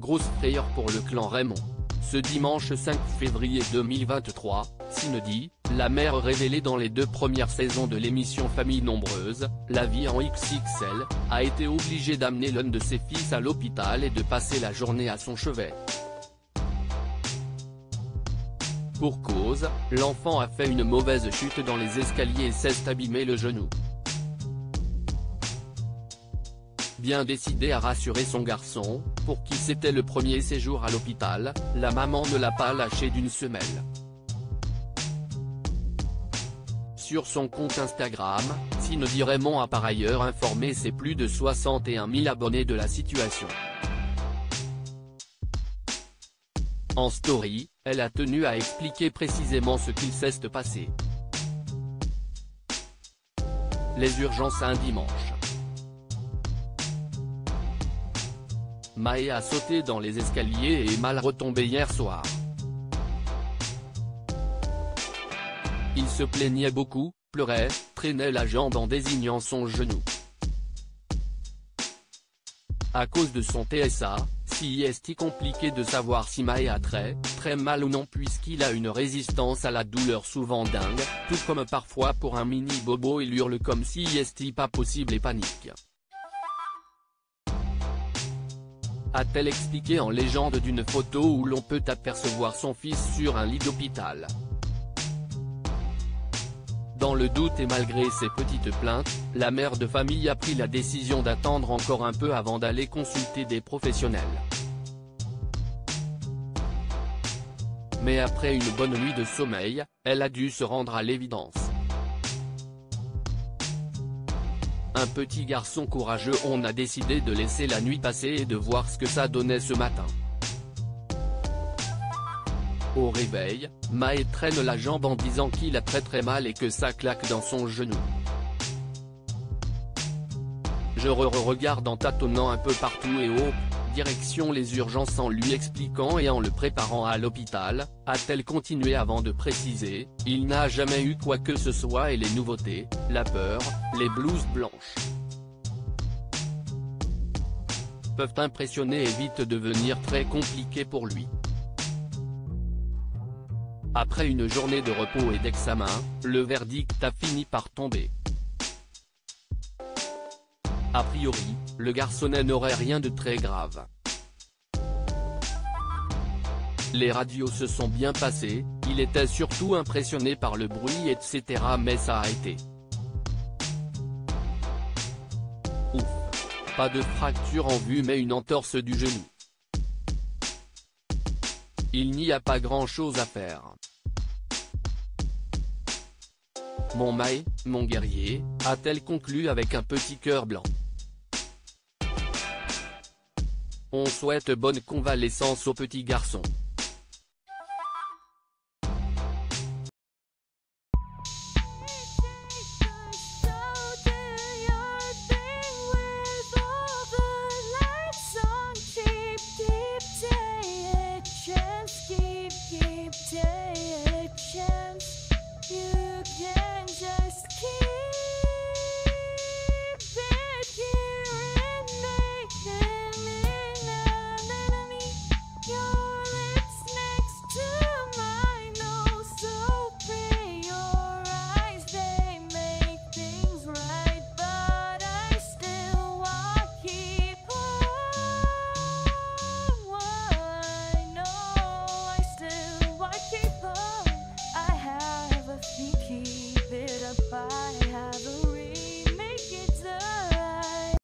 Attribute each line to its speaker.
Speaker 1: grosse frayeur pour le clan Raymond. Ce dimanche 5 février 2023, Cindy, la mère révélée dans les 2 premières saisons de l'émission Famille Nombreuse, La vie en XXL, a été obligée d'amener l'un de ses fils à l'hôpital et de passer la journée à son chevet. Pour cause, l'enfant a fait une mauvaise chute dans les escaliers et s'est abîmé le genou. Bien décidée à rassurer son garçon, pour qui c'était le premier séjour à l'hôpital, la maman ne l'a pas lâché d'une semelle. Sur son compte Instagram, Cindy Raymond a par ailleurs informé ses plus de 61 000 abonnés de la situation. En story, elle a tenu à expliquer précisément ce qu'il s'est passé. Les urgences un dimanche. Mae a sauté dans les escaliers et est mal retombé hier soir. Il se plaignait beaucoup, pleurait, traînait la jambe en désignant son genou. À cause de son TSA, c'est compliqué de savoir si Mae a très mal ou non puisqu'il a une résistance à la douleur souvent dingue, tout comme parfois pour un mini bobo il hurle comme si pas possible et panique. A-t-elle expliqué en légende d'une photo où l'on peut apercevoir son fils sur un lit d'hôpital. Dans le doute et malgré ses petites plaintes, la mère de famille a pris la décision d'attendre encore un peu avant d'aller consulter des professionnels. Mais après une bonne nuit de sommeil, elle a dû se rendre à l'évidence. Un petit garçon courageux, on a décidé de laisser la nuit passer et de voir ce que ça donnait ce matin. Au réveil, Mae traîne la jambe en disant qu'il a très mal et que ça claque dans son genou. Je regarde en tâtonnant un peu partout et direction les urgences en lui expliquant et en le préparant à l'hôpital, a-t-elle continué avant de préciser, il n'a jamais eu quoi que ce soit et les nouveautés, la peur, les blouses blanches peuvent impressionner et vite devenir très compliquées pour lui. Après une journée de repos et d'examen, le verdict a fini par tomber. A priori, le garçonnet n'aurait rien de très grave. Les radios se sont bien passées, il était surtout impressionné par le bruit etc. mais ça a été. Ouf. Pas de fracture en vue mais une entorse du genou. Il n'y a pas grand-chose à faire. Mon Mae, mon guerrier, a-t-elle conclu avec un petit cœur blanc. On souhaite bonne convalescence au petit garçon.